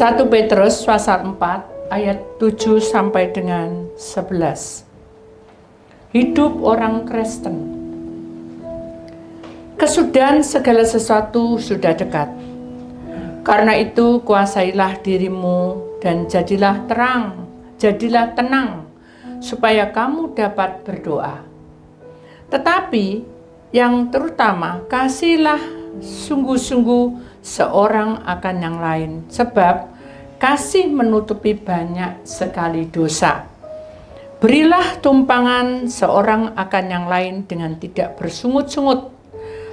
1 Petrus pasal 4 ayat 7 sampai dengan 11. Hidup orang Kristen. Kesudahan segala sesuatu sudah dekat. Karena itu kuasailah dirimu dan jadilah tenang, supaya kamu dapat berdoa. Tetapi yang terutama, kasihlah sungguh-sungguh seorang akan yang lain, sebab kasih menutupi banyak sekali dosa. Berilah tumpangan seorang akan yang lain dengan tidak bersungut-sungut.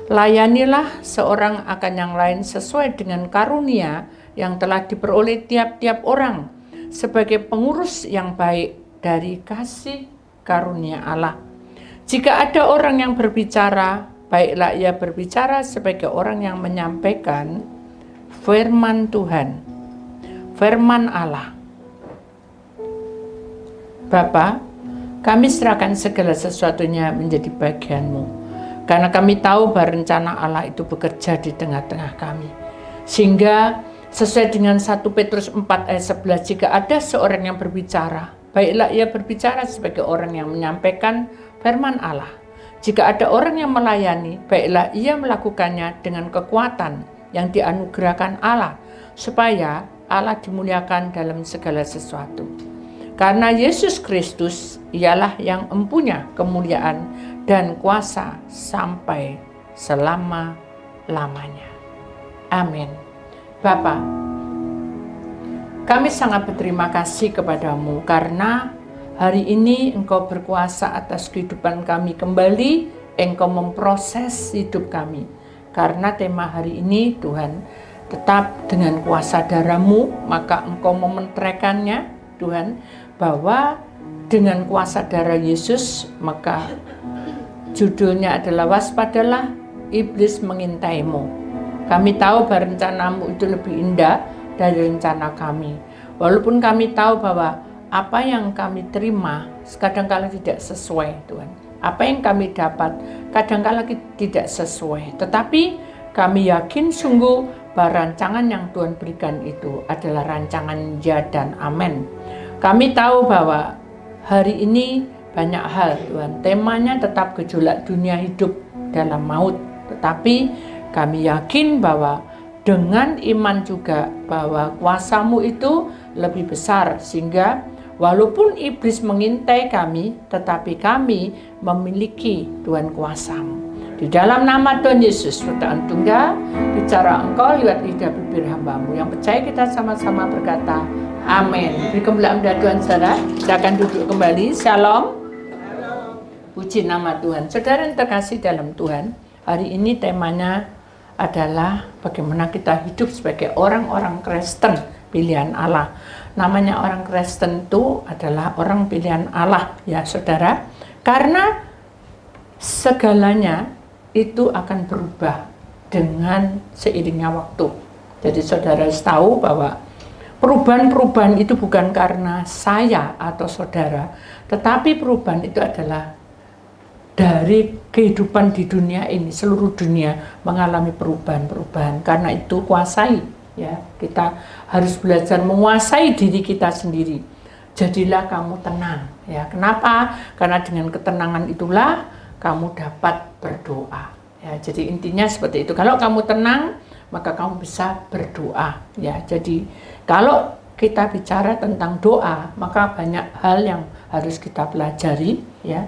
Layanilah seorang akan yang lain sesuai dengan karunia yang telah diperoleh tiap-tiap orang, sebagai pengurus yang baik dari kasih karunia Allah. Jika ada orang yang berbicara, baiklah ia berbicara sebagai orang yang menyampaikan firman Tuhan, firman Allah. Bapa, kami serahkan segala sesuatunya menjadi bagian-Mu, karena kami tahu bahwa rencana Allah itu bekerja di tengah-tengah kami. Sehingga sesuai dengan 1 Petrus 4 ayat 11, jika ada seorang yang berbicara, baiklah ia berbicara sebagai orang yang menyampaikan firman Allah. Jika ada orang yang melayani, baiklah ia melakukannya dengan kekuatan yang dianugerahkan Allah, supaya Allah dimuliakan dalam segala sesuatu. Karena Yesus Kristus ialah yang mempunyai kemuliaan dan kuasa sampai selama-lamanya. Amin. Bapa, kami sangat berterima kasih kepadamu karena hari ini Engkau berkuasa atas kehidupan kami kembali, Engkau memproses hidup kami. Karena tema hari ini, Tuhan, tetap dengan kuasa darah-Mu, maka Engkau mementeraikannya, Tuhan, bahwa dengan kuasa darah Yesus, maka judulnya adalah waspadalah, iblis mengintaimu. Kami tahu bahwa rencana-Mu itu lebih indah dari rencana kami. Walaupun kami tahu bahwa apa yang kami terima kadang-kala tidak sesuai, Tuhan. Apa yang kami dapat kadang-kala tidak sesuai. Tetapi kami yakin sungguh bahwa rancangan yang Tuhan berikan itu adalah rancangan ya dan amin. Kami tahu bahwa hari ini banyak hal, Tuhan. Temanya tetap gejolak dunia hidup dalam maut. Tetapi kami yakin bahwa dengan iman juga bahwa kuasa-Mu itu lebih besar, sehingga walaupun iblis mengintai kami, tetapi kami memiliki Tuhan kuasa-Mu. Di dalam nama Tuhan Yesus, berdoa tunggal, bicara Engkau lewat lidah bibir hamba-Mu. Yang percaya kita sama-sama berkata, amin. Beri kemuliaan pada Tuhan, saudara. Kita akan duduk kembali. Shalom. Puji nama Tuhan. Saudara yang terkasih dalam Tuhan, hari ini temanya adalah bagaimana kita hidup sebagai orang-orang Kristen pilihan Allah. Namanya orang Kristen itu adalah orang pilihan Allah, ya saudara. Karena segalanya itu akan berubah dengan seiringnya waktu. Jadi saudara harus tahu bahwa perubahan-perubahan itu bukan karena saya atau saudara, tetapi perubahan itu adalah dari kehidupan di dunia ini. Seluruh dunia mengalami perubahan-perubahan. Karena itu kuasai, ya. Kita harus belajar menguasai diri kita sendiri. Jadilah kamu tenang, ya. Kenapa? Karena dengan ketenangan itulah kamu dapat berdoa, ya. Jadi intinya seperti itu. Kalau kamu tenang, maka kamu bisa berdoa, ya. Jadi kalau kita bicara tentang doa, maka banyak hal yang harus kita pelajari, ya.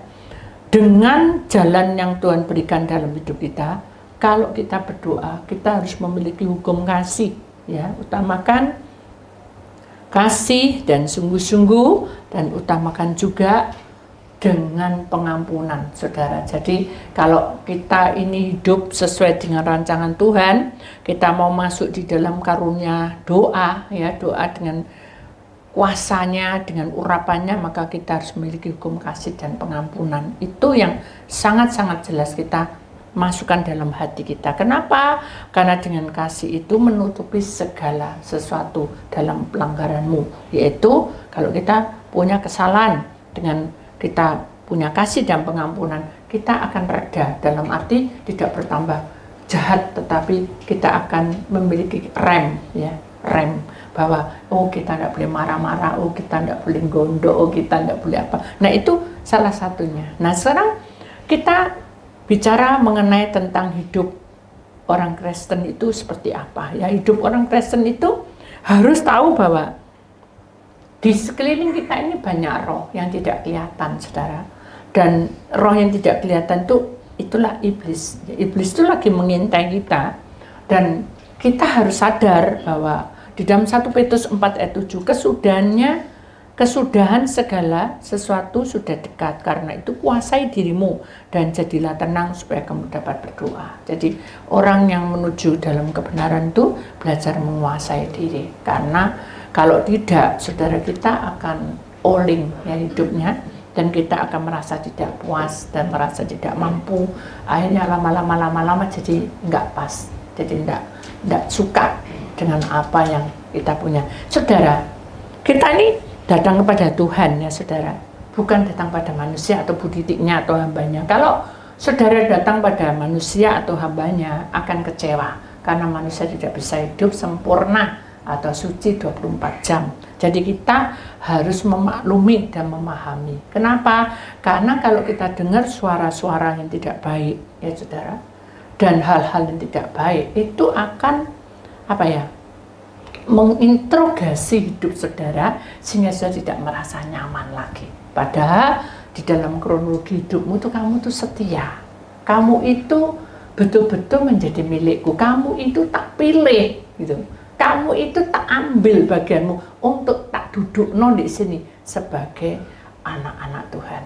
Dengan jalan yang Tuhan berikan dalam hidup kita, kalau kita berdoa, kita harus memiliki hukum kasih, ya. Utamakan kasih dan sungguh-sungguh, dan utamakan juga dengan pengampunan, saudara. Jadi kalau kita ini hidup sesuai dengan rancangan Tuhan, kita mau masuk di dalam karunia doa, ya, doa dengan kuasanya, dengan urapannya, maka kita harus memiliki hukum kasih dan pengampunan. Itu yang sangat-sangat jelas kita masukkan dalam hati kita. Kenapa? Karena dengan kasih itu menutupi segala sesuatu dalam pelanggaranmu. Yaitu kalau kita punya kesalahan, dengan kita punya kasih dan pengampunan, kita akan reda, dalam arti tidak bertambah jahat, tetapi kita akan memiliki rem, ya. rem bahwa kita tidak boleh marah-marah, kita tidak boleh gondok, kita tidak boleh apa. Nah itu salah satunya. Nah sekarang kita bicara mengenai tentang hidup orang Kristen itu seperti apa. Ya hidup orang Kristen itu harus tahu bahwa di sekeliling kita ini banyak roh yang tidak kelihatan, saudara. Dan roh yang tidak kelihatan itulah iblis. Iblis itu lagi mengintai kita. Dan kita harus sadar bahwa di dalam 1 Petrus 4 ayat 7 kesudahan segala sesuatu sudah dekat, karena itu kuasai dirimu dan jadilah tenang supaya kamu dapat berdoa. Jadi orang yang menuju dalam kebenaran itu belajar menguasai diri, karena kalau tidak, saudara, kita akan oling ya hidupnya, dan kita akan merasa tidak puas dan merasa tidak mampu. Akhirnya lama-lama jadi nggak pas, jadi nggak suka dengan apa yang kita punya. Saudara, kita ini datang kepada Tuhan ya saudara, bukan datang pada manusia atau buditiknya atau hambanya. Kalau saudara datang pada manusia atau hambanya akan kecewa, karena manusia tidak bisa hidup sempurna atau suci 24 jam. Jadi kita harus memaklumi dan memahami. Kenapa? Karena kalau kita dengar suara-suara yang tidak baik ya saudara, dan hal-hal yang tidak baik itu akan menginterogasi hidup saudara, sehingga saudara tidak merasa nyaman lagi. Padahal di dalam kronologi hidupmu itu kamu tuh setia, kamu itu betul-betul menjadi milikku, kamu itu tak pilih gitu, kamu itu tak ambil bagianmu untuk tak duduk di sini sebagai anak-anak Tuhan.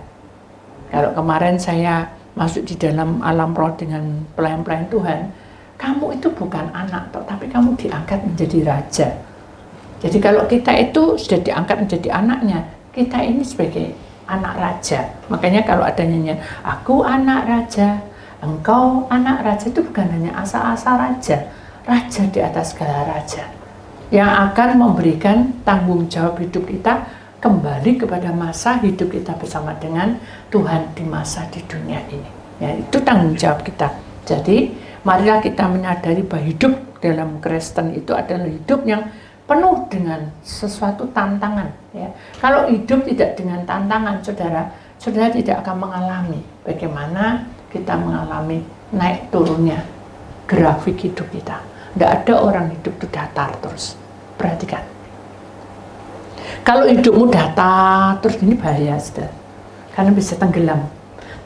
Kalau kemarin saya masuk di dalam alam roh dengan pelayan-pelayan Tuhan, kamu itu bukan anak, tapi kamu diangkat menjadi raja. Jadi kalau kita itu sudah diangkat menjadi anaknya, kita ini sebagai anak raja. Makanya kalau ada nyanyian, aku anak raja, engkau anak raja, itu bukan hanya asal-asal raja, raja di atas segala raja, yang akan memberikan tanggung jawab hidup kita kembali kepada masa hidup kita bersama dengan Tuhan di masa di dunia ini. Ya, itu tanggung jawab kita. Jadi marilah kita menyadari bahwa hidup dalam Kristen itu adalah hidup yang penuh dengan sesuatu tantangan. Ya. Kalau hidup tidak dengan tantangan, saudara tidak akan mengalami bagaimana kita mengalami naik turunnya grafik hidup kita. Tidak ada orang hidup itu datar terus. Perhatikan. Kalau hidupmu datar terus, ini bahaya, saudara. Karena bisa tenggelam.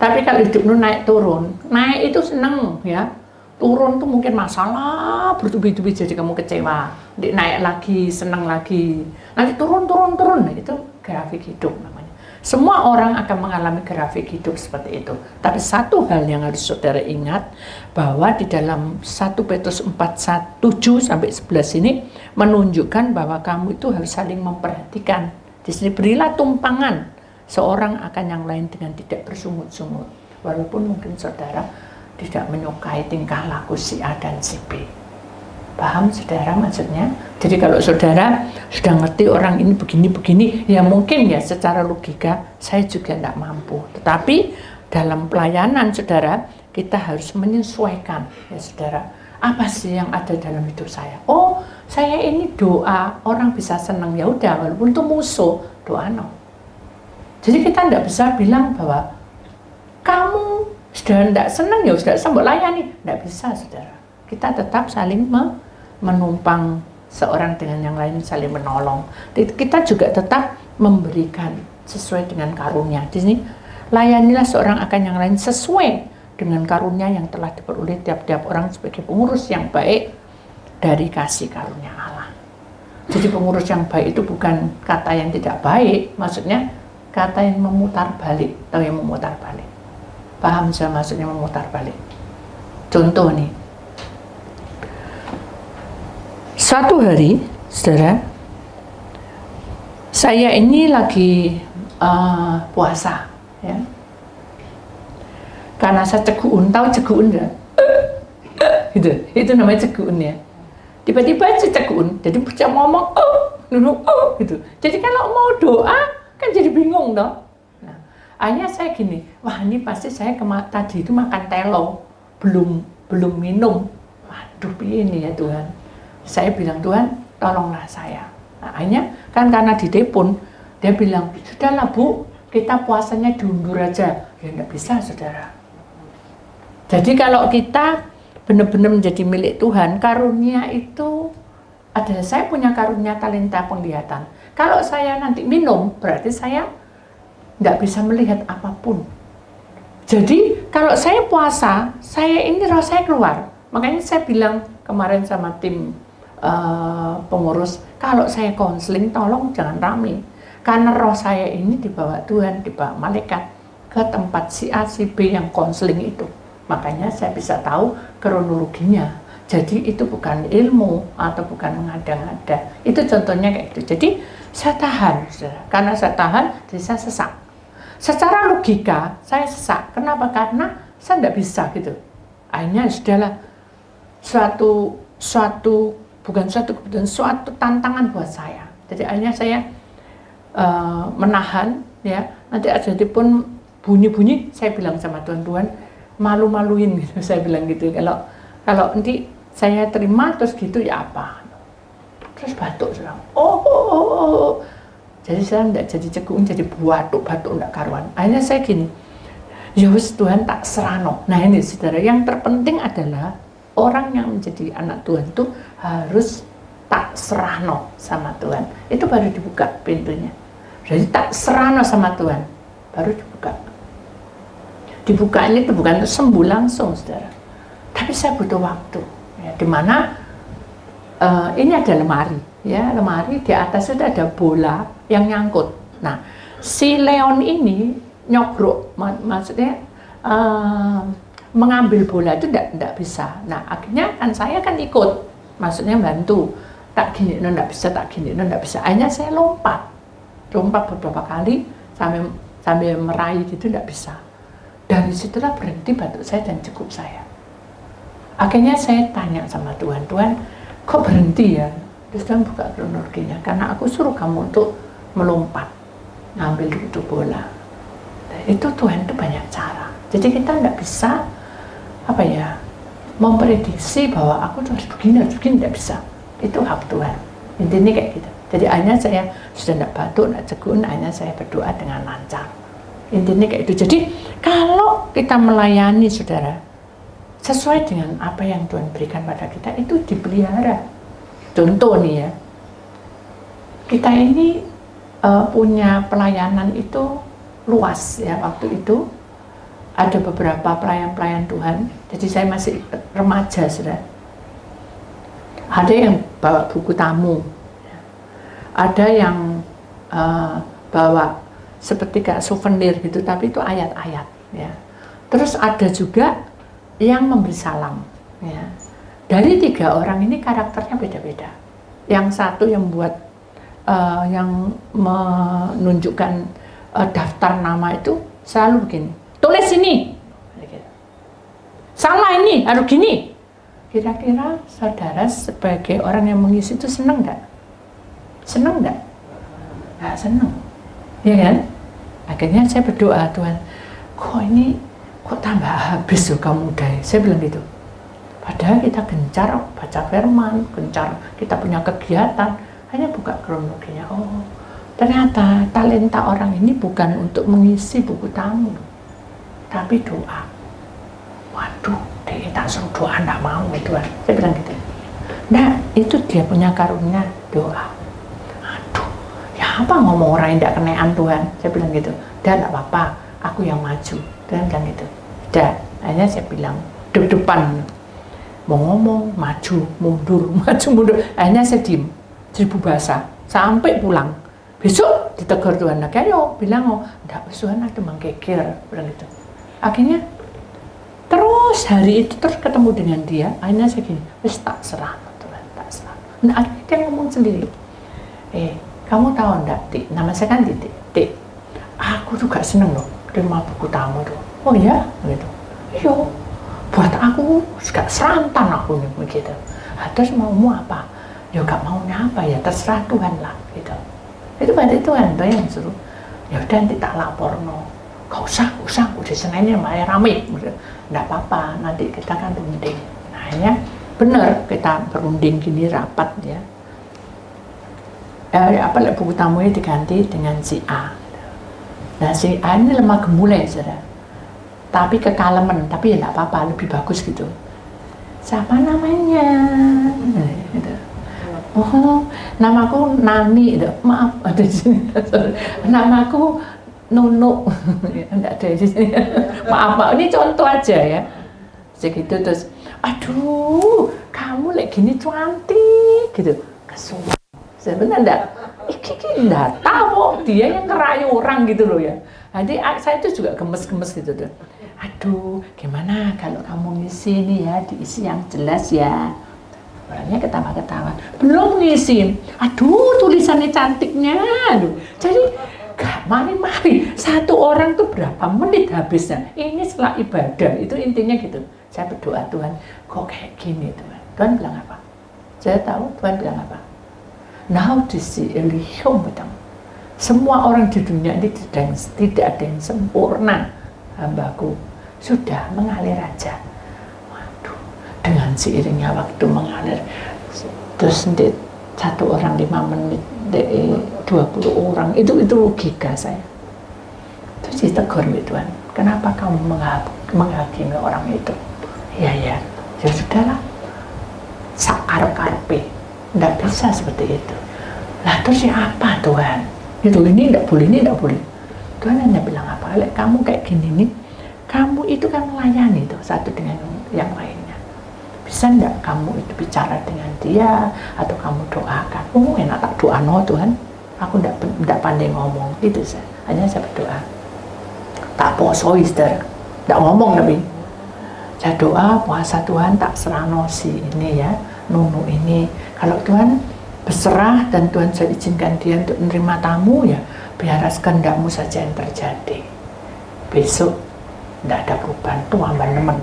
Tapi kalau hidupmu naik turun, naik itu senang ya. Turun tuh mungkin masalah bertubi-tubi, jadi kamu kecewa. Naik lagi, senang lagi. Nanti turun. Nah, itu grafik hidup namanya. Semua orang akan mengalami grafik hidup seperti itu. Tapi satu hal yang harus saudara ingat, bahwa di dalam 1 Petrus 4, 7-11 ini menunjukkan bahwa kamu itu harus saling memperhatikan. Di sini berilah tumpangan seorang akan yang lain dengan tidak bersungut-sungut. Walaupun mungkin saudara tidak menyukai tingkah laku si A dan si B. Paham saudara maksudnya? Jadi kalau saudara sudah ngerti orang ini begini-begini, ya mungkin ya secara logika saya juga tidak mampu. Tetapi dalam pelayanan saudara, kita harus menyesuaikan ya saudara. Apa sih yang ada dalam hidup saya? Oh, saya ini doa, orang bisa senang, ya udah, walaupun itu musuh, doa no. Jadi kita tidak bisa bilang bahwa kamu sudah tidak senang ya sudah sambil layani, tidak bisa saudara. Kita tetap saling menumpang seorang dengan yang lain, saling menolong. Kita juga tetap memberikan sesuai dengan karunia. Di sini layanilah seorang akan yang lain sesuai dengan karunia yang telah diperoleh tiap-tiap orang sebagai pengurus yang baik dari kasih karunia Allah. Jadi pengurus yang baik itu bukan kata yang tidak baik, maksudnya kata yang memutar balik, atau yang memutar balik. Paham saya maksudnya memutar balik? Contoh nih, suatu hari, saudara, saya ini lagi puasa, ya. Karena saya ceguun, tahu ceguun ya? Itu namanya ceguun ya. Tiba-tiba saya ceguun, jadi saya ngomong, gitu. Jadi kalau mau doa, kan jadi bingung dong. Nah, akhirnya saya gini, wah ini pasti saya tadi itu makan telo, belum minum. Waduh, ini ya Tuhan. Saya bilang, Tuhan, tolonglah saya. Nah, akhirnya kan karena ditelepon, dia bilang, sudahlah Bu, kita puasanya diundur aja. Ya enggak bisa, saudara. Jadi kalau kita benar-benar menjadi milik Tuhan, karunia itu adalah, saya punya karunia talenta penglihatan. Kalau saya nanti minum, berarti saya nggak bisa melihat apapun. Jadi kalau saya puasa, saya ini roh saya keluar. Makanya saya bilang kemarin sama tim pengurus, kalau saya konseling tolong jangan rame. Karena roh saya ini dibawa Tuhan, dibawa malaikat ke tempat si A, si B yang konseling itu. Makanya saya bisa tahu kronologinya. Jadi itu bukan ilmu atau bukan mengada-ngada. Itu contohnya kayak gitu. Jadi saya tahan, saudara. Karena saya tahan, jadi saya sesak. Secara logika saya sesak. Kenapa? Karena saya tidak bisa gitu. Akhirnya sudahlah, bukan suatu kebetulan, suatu tantangan buat saya. Jadi akhirnya saya menahan, ya. Nanti ada pun bunyi-bunyi, saya bilang sama Tuhan, malu-maluin gitu, saya bilang gitu. Kalau nanti saya terima terus gitu ya apa? Terus batuk, saya oh. Jadi saya enggak jadi cegung, jadi batuk enggak karuan. Akhirnya saya gini, ya wis Tuhan tak serano. Nah ini saudara, yang terpenting adalah orang yang menjadi anak Tuhan itu harus tak serano sama Tuhan. Itu baru dibuka pintunya. Jadi tak serano sama Tuhan, baru dibuka. Dibukanya itu bukan sembuh langsung, saudara. Tapi saya butuh waktu. Ya, dimana ini ada lemari, ya lemari di atas itu ada bola yang nyangkut. Nah, si Leon ini nyogrok, maksudnya mengambil bola itu tidak bisa. Nah, akhirnya kan saya kan ikut, maksudnya bantu. Tak gini, tidak bisa, tak gini, tidak bisa. Akhirnya saya lompat beberapa kali sambil meraih gitu, tidak bisa. Dari situlah berhenti batuk saya dan cukup saya. Akhirnya saya tanya sama Tuhan, kok berhenti ya? Terus Tuhan buka kronologinya, karena aku suruh kamu untuk melompat, ngambil itu bola. Nah, itu Tuhan itu banyak cara. Jadi kita tidak bisa memprediksi bahwa aku harus begini, tidak bisa. Itu hak Tuhan. Intinya kayak gitu. Jadi akhirnya saya sudah tidak batuk, tidak cegun, akhirnya saya berdoa dengan lancar. Intinya kayak itu. Jadi kalau kita melayani saudara sesuai dengan apa yang Tuhan berikan pada kita, itu dipelihara. Contoh nih ya, kita ini punya pelayanan itu luas ya. Waktu itu ada beberapa pelayan Tuhan. Jadi saya masih remaja saudara. Ada yang bawa buku tamu, ada yang bawa seperti kayak souvenir gitu, tapi itu ayat-ayat ya. Terus ada juga yang memberi salam ya. Dari 3 orang ini karakternya beda-beda. Yang satu yang buat yang menunjukkan daftar nama itu selalu begini, tulis ini, salah ini, harus gini. Kira-kira saudara sebagai orang yang mengisi itu senang nggak? Senang nggak? Nggak senang, ya kan? Akhirnya saya berdoa, Tuhan, kok tambah habis loh kamu udah. Saya bilang gitu. Padahal kita gencar baca firman, gencar kita punya kegiatan, hanya buka kronologinya. Oh, ternyata talenta orang ini bukan untuk mengisi buku tamu, tapi doa. Waduh, dia tak suruh doa, enggak mau Tuhan. Saya bilang gitu. Nah, itu dia punya karunia doa. Aduh, ya apa ngomong orang yang enggak kenean Tuhan. Saya bilang gitu. Dan enggak apa-apa, aku yang maju. Tuhan bilang gitu. Dan akhirnya saya bilang, depan. Mau ngomong, maju, mundur, maju, mundur. Akhirnya saya diem, 1000 bahasa, sampai pulang. Besok ditegur Tuhan lagi, ayo bilang, enggak, Tuhan ada menggeger, bilang gitu. Akhirnya, terus hari itu terus ketemu dengan dia, akhirnya saya gini, wis tak serah, Tuhan, tak serah. Nah, akhirnya dia ngomong sendiri, kamu tahu enggak, Tik, nama saya kan Tik, aku tuh gak seneng loh, terima buku tamu tuh. Oh ya? Gitu. Iya. Buat aku gak serantan aku nih begitu. Terus maumu apa? Ya gak maunya apa ya, terserah Tuhan lah gitu. Itu berarti Tuhan yang suruh. Ya udah nanti tak lapor no. Gak usah, udah Seninnya malah rame. Nggak apa-apa, nanti kita kan berunding. Nah akhirnya bener kita berunding gini rapat ya. buku tamunya diganti dengan si A. Nah si A ini lemah gemulai, saudara. Tapi kekalemen, tapi ya nggak apa-apa, lebih bagus gitu. Siapa namanya? Gitu. Oh, namaku Nani, gitu. Maaf, ada di sini. Namaku Nunu, enggak ada di sini. Maaf, ini contoh aja ya. Segitu terus, aduh, kamu lagi gini cantik, gitu. Kesuwen. Sebenarnya enggak, enggak tahu, dia yang ngerayu orang gitu loh ya. Jadi saya itu juga gemes-gemes gitu tuh. Aduh, gimana kalau kamu ngisi nih ya, diisi yang jelas ya. Orangnya ketawa-ketawa, belum ngisi. Aduh, tulisannya cantiknya. Aduh. Jadi, gak mari-mari. Satu orang tuh berapa menit habisnya. Ini setelah ibadah, itu intinya gitu. Saya berdoa, Tuhan, kok kayak gini Tuhan. Tuhan bilang apa? Saya tahu Tuhan bilang apa. Now this is semua orang di dunia ini tidak ada yang sempurna. Hambaku sudah mengalir aja. Waduh, dengan seiringnya waktu mengalir, terus satu orang 5 menit, 20 orang, itu logika saya. Terus ditegur nih Tuhan, kenapa kamu menghakimi orang itu? Ya sudahlah, sakar-karpe, nggak bisa seperti itu. Lah terus apa Tuhan? Itu ini nggak boleh, ini nggak boleh. Tuhan hanya bilang apa? Lek kamu kayak gini nih, kamu itu kan melayani tuh satu dengan yang lainnya. Bisa nggak kamu itu bicara dengan dia atau kamu doakan? Oh enak tak doa no Tuhan. Aku nggak pandai ngomong itu saya. Hanya saya berdoa. Tak poso ister, nggak ngomong tapi. Saya doa puasa Tuhan tak serano si ini ya, Nunu ini. Kalau Tuhan berserah dan Tuhan saya izinkan dia untuk menerima tamu ya, biar kehendakmu saja yang terjadi. Besok tidak ada perubahan, tuh aman-aman.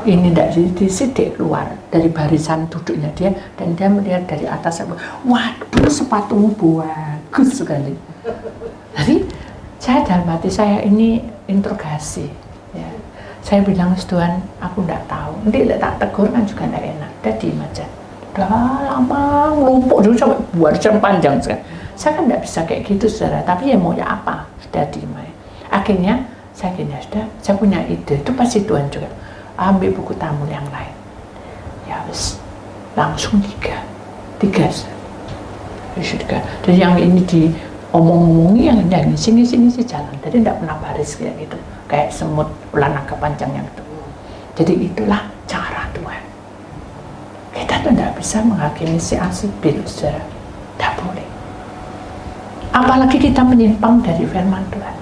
Ini tidak disidik keluar dari barisan duduknya dia, dan dia melihat dari atas, waduh sepatumu bagus sekali. Jadi saya dalam hati saya ini interogasi. Ya. Saya bilang, Tuhan, aku tidak tahu. Nanti tak tegur kan juga tidak enak. Udah diem aja. Udah lama ngelumpuk dulu sampai barisan panjang sekali. Saya kan tidak bisa kayak gitu saudara. Tapi ya mau ya apa? Sudah diem aja. Akhirnya saya gini, sudah, saya punya ide, itu pasti Tuhan juga. Ambil buku tamu yang lain. Ya wis, langsung tiga. Jadi yang ini diomong-omongi, yang ini sini jalan. Jadi tidak pernah baris kayak gitu. Kayak semut ular naga panjang yang itu. Jadi itulah cara Tuhan. Kita tuh tidak bisa menghakimi si A si B, saudara. Tidak boleh. Apalagi kita menyimpang dari firman Tuhan.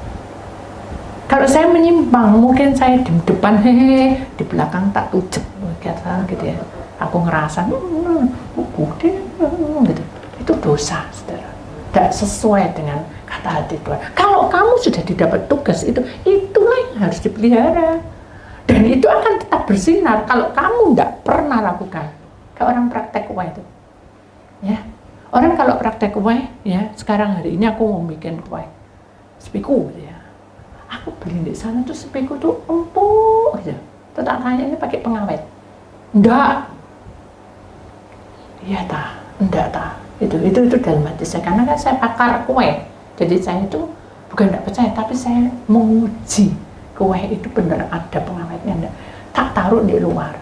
Kalau saya menyimpang, mungkin saya di depan hehe, di belakang tak tujuh, gitu ya. Aku ngerasa, gitu. Itu dosa, saudara. Tidak sesuai dengan kata hati Tuhan. Kalau kamu sudah didapat tugas itulah yang harus dipelihara. Dan itu akan tetap bersinar kalau kamu tidak pernah lakukan. Kayak orang praktek kue itu. Ya. Orang kalau praktek kue, ya sekarang hari ini aku mau bikin kue. Sepiku, ya. Aku beli di sana tuh sepiku tuh empuk aja. Tak tanya ini pakai pengawet. Enggak. Iya ta, enggak ta. Itu dalam hati saya, karena kan saya pakar kue. Jadi saya itu bukan tidak percaya, tapi saya menguji kue itu benar ada pengawetnya enggak. Tak taruh di luar.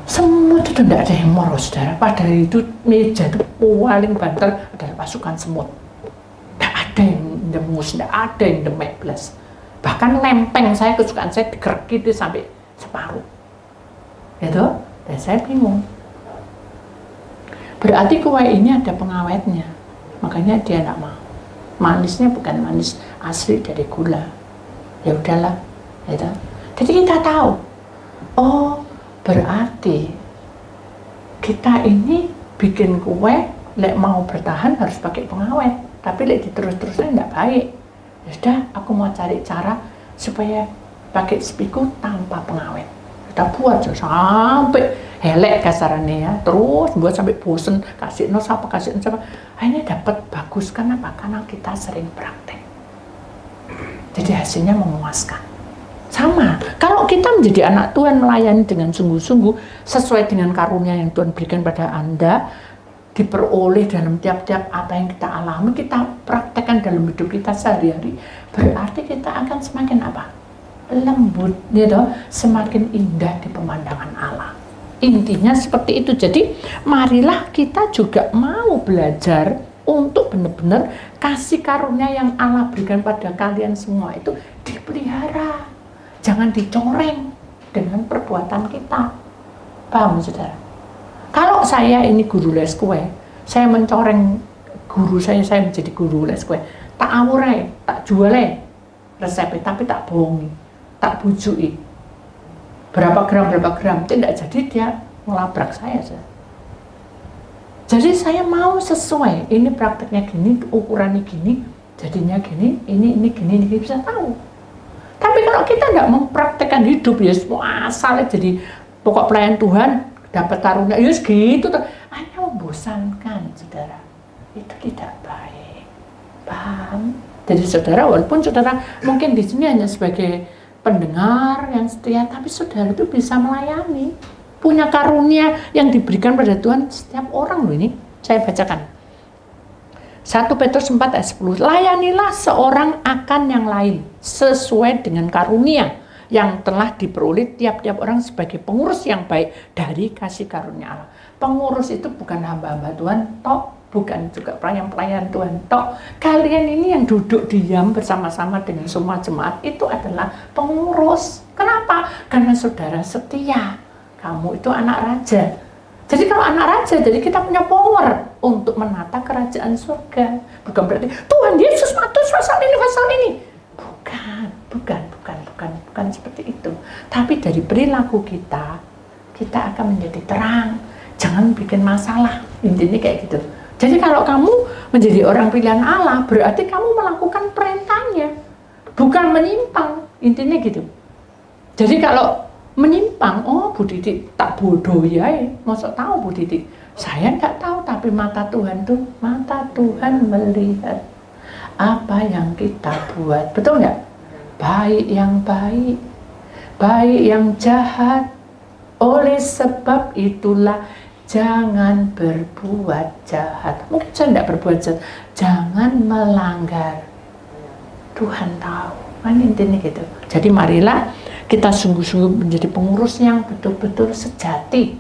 Semut itu tidak ada yang moro, saudara. Padahal itu meja itu paling bantal adalah pasukan semut. Tidak ada yang demus, tidak ada yang demek belas. Bahkan lempeng saya, kesukaan saya digerek itu sampai separuh. Gitu? Dan saya bingung. Berarti kue ini ada pengawetnya. Makanya dia tidak mau. Manisnya bukan manis asli dari gula. Ya udahlah. Gitu. Jadi kita tahu. Oh, berarti kita ini bikin kue, lek mau bertahan harus pakai pengawet. Tapi lek diterus-terusnya tidak baik. Ya sudah, aku mau cari cara supaya pakai sepiku tanpa pengawet. Kita buat sampai helek kasarannya ya, terus buat sampai bosen, kasih siapa. Akhirnya dapat bagus, kenapa? Karena kita sering praktek. Jadi hasilnya memuaskan. Sama, kalau kita menjadi anak Tuhan, melayani dengan sungguh-sungguh sesuai dengan karunia yang Tuhan berikan pada Anda, diperoleh dalam tiap-tiap apa yang kita alami, kita praktekkan dalam hidup kita sehari-hari, berarti kita akan semakin apa? Lembut, gitu, semakin indah di pemandangan Allah. Intinya seperti itu. Jadi marilah kita juga mau belajar untuk benar-benar kasih karunia yang Allah berikan pada kalian semua itu dipelihara, jangan dicoreng dengan perbuatan kita. Paham, saudara? Kalau saya ini guru les kue, saya mencoreng guru saya menjadi guru les kue, tak awurai, tak jualai resepnya, tapi tak bohongi, tak bujui. Berapa gram, tidak jadi dia ngelabrak saya. Jadi saya mau sesuai, ini prakteknya gini, ukurannya gini, jadinya gini, ini gini, bisa tahu. Tapi kalau kita nggak mempraktekkan hidup, ya semua asalnya jadi pokok pelayan Tuhan, dapat karunia, ya segitu, hanya membosankan, saudara. Itu tidak baik, paham? Jadi saudara, walaupun saudara mungkin di sini hanya sebagai pendengar yang setia, tapi saudara itu bisa melayani, punya karunia yang diberikan pada Tuhan setiap orang loh. Ini saya bacakan 1 Petrus 4 ayat 10. Layanilah seorang akan yang lain sesuai dengan karunia yang telah diperoleh tiap-tiap orang sebagai pengurus yang baik dari kasih karunia Allah. Pengurus itu bukan hamba-hamba Tuhan tok, bukan juga pelayan-pelayan Tuhan tok. Kalian ini yang duduk diam bersama-sama dengan semua jemaat itu adalah pengurus. Kenapa? Karena saudara setia. Kamu itu anak raja. Jadi kalau anak raja, jadi kita punya power untuk menata kerajaan surga. Bukan berarti Tuhan Yesus matus pasal ini. Bukan seperti itu. Tapi dari perilaku kita akan menjadi terang. Jangan bikin masalah. Intinya kayak gitu. Jadi kalau kamu menjadi orang pilihan Allah, berarti kamu melakukan perintahnya, bukan menyimpang. Intinya gitu. Jadi kalau menyimpang, oh Bu Didi tak bodoh ya, masa tahu Bu Didi? Saya nggak tahu, tapi mata Tuhan melihat apa yang kita buat, betul nggak? Baik yang baik, baik yang jahat. Oleh sebab itulah jangan berbuat jahat. Mungkin saya tidak berbuat jahat, jangan melanggar. Tuhan tahu, kan intinya gitu. Jadi marilah kita sungguh-sungguh menjadi pengurus yang betul-betul sejati,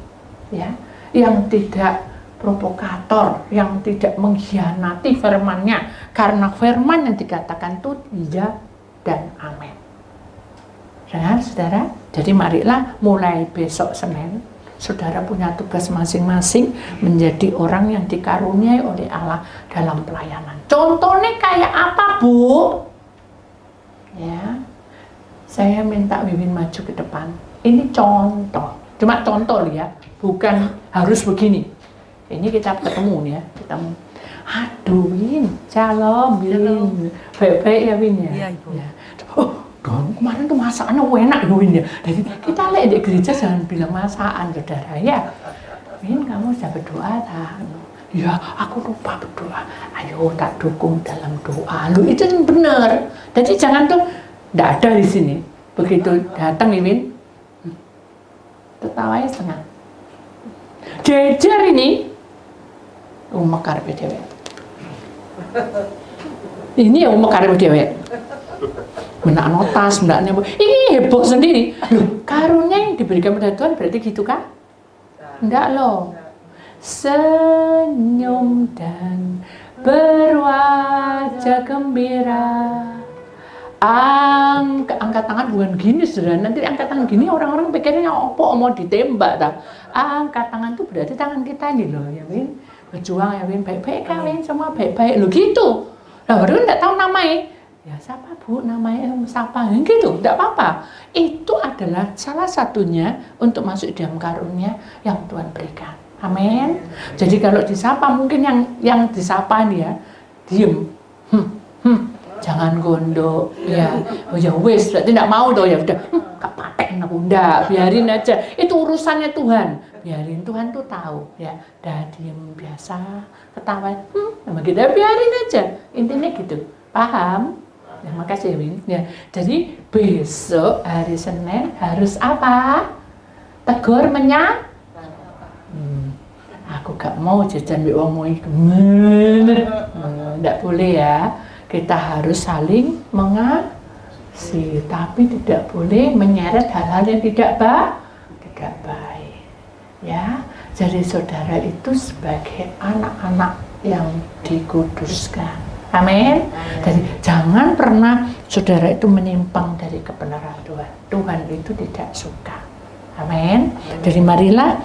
ya, yang tidak provokator, yang tidak mengkhianati firman-Nya, karena firman yang dikatakan itu iya dan amin. Saudara, jadi marilah mulai besok Senin, saudara punya tugas masing-masing menjadi orang yang dikaruniai oleh Allah dalam pelayanan. Contohnya kayak apa, Bu? Ya, saya minta Wiwin maju ke depan. Ini contoh, cuma contoh ya, bukan harus begini. Ini kita ketemu ya, aduh Win, shalom Win, baik-baik ya Win ya. Iya Ibu. Ya. Oh, kemarin tuh masakannya enak ya Win ya. Jadi kita lihat di gereja jangan bilang masakan, saudara ya. Win, kamu sudah berdoa tak? Ya, aku lupa berdoa. Ayo tak dukung dalam doa. Lu itu benar. Jadi jangan tuh tidak ada di sini. Begitu datang Win, tertawanya setengah. Jejer ini, mekar PDW. Ini yang mekar PDW. Benak notas, benaknya ini heboh sendiri. Loh, karunia yang diberikan pada Tuhan berarti gitu kah? Enggak loh. Senyum dan berwajah gembira. Angkat tangan bukan gini, saudara. Nanti angkat tangan gini orang-orang pikirnya opo mau ditembak tak? Angkat tangan tuh berarti tangan kita nih loh, ya Win. Berjuang ya Win, baik-baik kalian semua baik-baik lo gitu. Nah baru nggak tahu namanya. Ya siapa Bu namanya, siapa gitu, tidak apa-apa. Itu adalah salah satunya untuk masuk dalam karunia yang Tuhan berikan. Amin. Jadi kalau disapa mungkin yang disapa nih ya diem, jangan gondok, ya, oh ya wes, berarti tidak mau dong ya udah, gak paten aku, enggak, biarin aja. Itu urusannya Tuhan, biarin Tuhan tuh tahu, ya, dah diem biasa, ketawa, sama kita biarin aja, intinya gitu, paham? Ya, makasih ya Win. Ya, jadi besok hari Senin harus apa? Tegur aku gak mau jajan mbek wong iki. Nggak boleh ya. Kita harus saling mengasihi, tapi tidak boleh menyeret hal-hal yang tidak baik. Ya, jadi saudara itu sebagai anak-anak yang dikuduskan. Amin. Jadi jangan pernah saudara itu menyimpang dari kebenaran Tuhan. Tuhan itu tidak suka. Amin. Jadi marilah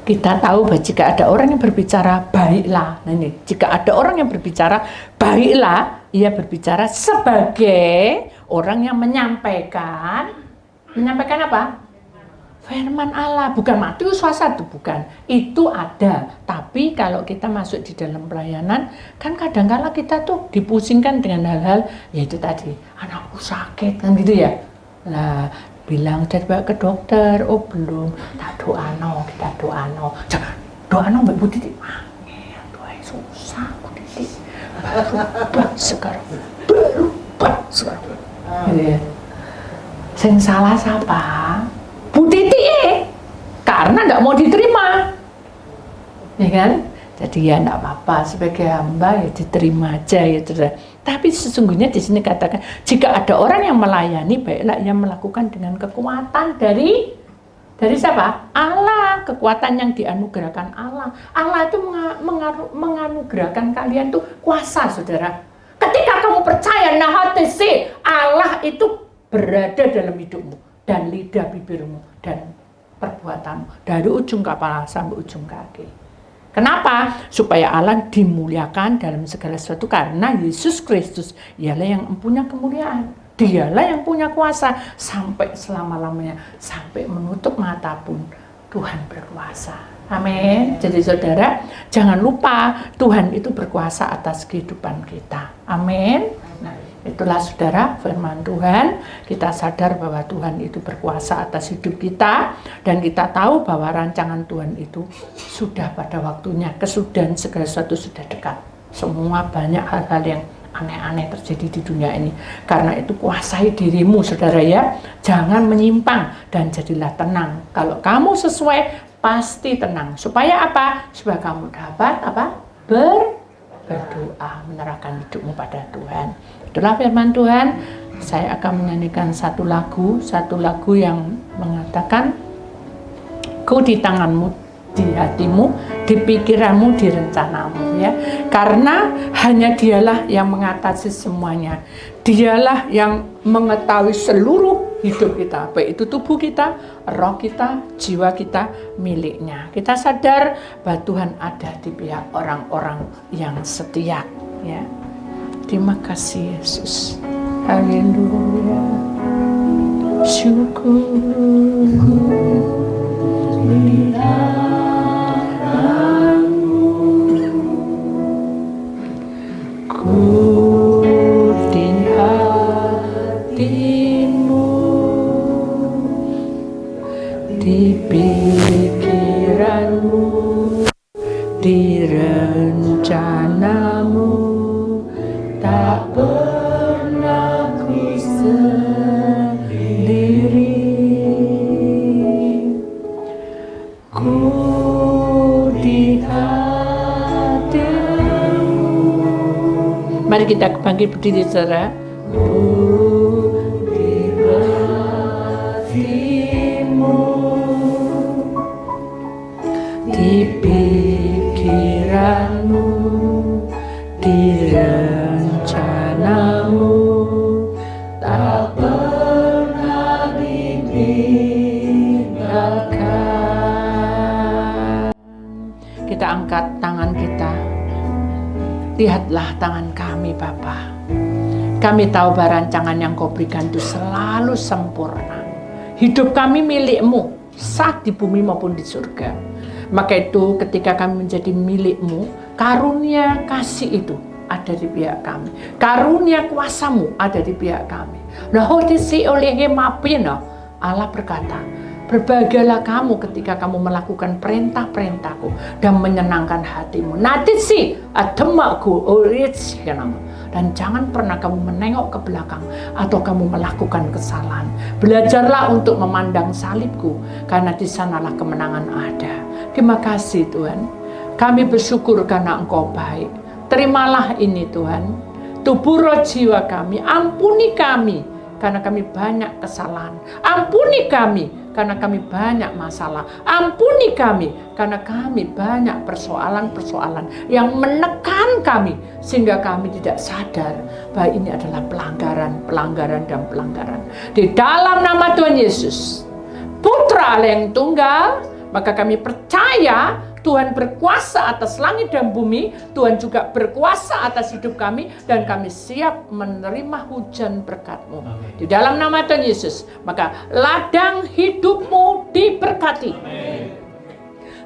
kita tahu bahwa jika ada orang yang berbicara baiklah. Nah ini, jika ada orang yang berbicara baiklah, ia berbicara sebagai orang yang menyampaikan apa? Firman Allah, bukan Matius 1, bukan. Itu ada, tapi kalau kita masuk di dalam pelayanan, kan kadang-kala kita tuh dipusingkan dengan hal-hal, yaitu tadi, anakku sakit, kan gitu ya. Nah, bilang udah dibawa ke dokter, oh belum, tak kita doano. Jangan, doano Mbak Bu Titi, doa susah Bu Titi. Berubah sekarang. Gitu ya. Sing salah siapa? Bu Titi karena nggak mau diterima, ya kan? Jadi ya nggak apa-apa, sebagai hamba ya diterima aja ya saudara. Tapi sesungguhnya di sini katakan jika ada orang yang melayani, baiklah ia melakukan dengan kekuatan dari siapa? Allah, kekuatan yang dianugerahkan Allah. Allah itu menganugerahkan kalian tuh kuasa, saudara. Ketika kamu percaya, nah hati sih Allah itu berada dalam hidupmu dan lidah bibirmu dan perbuatanmu dari ujung kepala sampai ujung kaki. Kenapa? Supaya Allah dimuliakan dalam segala sesuatu karena Yesus Kristus ialah yang punya kemuliaan. Dialah yang punya kuasa sampai selama-lamanya, sampai menutup mata pun Tuhan berkuasa. Amin. Jadi saudara, jangan lupa Tuhan itu berkuasa atas kehidupan kita. Amin. Nah, itulah saudara firman Tuhan. Kita sadar bahwa Tuhan itu berkuasa atas hidup kita dan kita tahu bahwa rancangan Tuhan itu sudah pada waktunya, kesudahan segala sesuatu sudah dekat. Semua banyak hal-hal yang aneh-aneh terjadi di dunia ini. Karena itu kuasai dirimu saudara ya. Jangan menyimpang dan jadilah tenang. Kalau kamu sesuai pasti tenang. Supaya apa? Supaya kamu dapat apa? Berdoa, menyerahkan hidupmu pada Tuhan. Itulah firman Tuhan. Saya akan menyanyikan satu lagu yang mengatakan, Ku di tanganmu, di hatimu, di pikiranmu, di rencanamu ya. Karena hanya Dialah yang mengatasi semuanya. Dialah yang mengetahui seluruh hidup kita, baik itu tubuh kita, roh kita, jiwa kita, miliknya. Kita sadar bahwa Tuhan ada di pihak orang-orang yang setia ya. Terima kasih Yesus. Haleluya. Syukur. Ku di hatimu, di pikiranmu, di rencanamu, tak pernah ku sendiri. Ku di hatimu. Mari kita bangkit berdiri saudara. Ku di hatimu, di pikiranmu, di rencanamu, tak pernah ditinggalkan. Kita angkat tangan kita. Lihatlah tangan kami Bapa. Kami tahu bahwa rancangan yang Kau berikan itu selalu sempurna. Hidup kami milik-Mu, saat di bumi maupun di surga. Maka itu ketika kami menjadi milik-Mu, karunia kasih itu ada di pihak kami. Karunia kuasa-Mu ada di pihak kami. Nah, hodisi oleh hemapina, Allah berkata, berbahagialah kamu ketika kamu melakukan perintah-perintahku dan menyenangkan hatimu. Natisi ademaku original. Dan jangan pernah kamu menengok ke belakang atau kamu melakukan kesalahan. Belajarlah untuk memandang salibku, karena di sanalah kemenangan ada. Terima kasih Tuhan. Kami bersyukur karena Engkau baik. Terimalah ini Tuhan. Tubuh roh jiwa kami, ampuni kami karena kami banyak kesalahan. Ampuni kami karena kami banyak masalah. Ampuni kami karena kami banyak persoalan-persoalan yang menekan kami sehingga kami tidak sadar bahwa ini adalah pelanggaran. Di dalam nama Tuhan Yesus, Putra Allah yang tunggal, maka kami percaya Tuhan berkuasa atas langit dan bumi. Tuhan juga berkuasa atas hidup kami. Dan kami siap menerima hujan berkat-Mu. Di dalam nama Tuhan Yesus. Maka ladang hidupmu diberkati.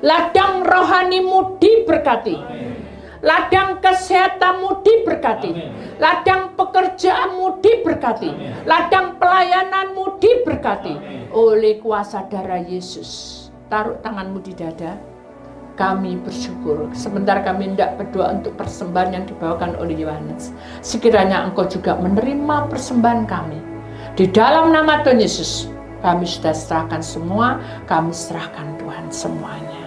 Ladang rohanimu diberkati. Ladang kesehatanmu diberkati. Ladang pekerjaanmu diberkati. Ladang pelayananmu diberkati. Oleh kuasa darah Yesus. Taruh tanganmu di dada. Kami bersyukur. Sebentar kami hendak berdoa untuk persembahan yang dibawakan oleh Yohanes. Sekiranya Engkau juga menerima persembahan kami. Di dalam nama Tuhan Yesus, kami sudah serahkan semua. Kami serahkan Tuhan semuanya.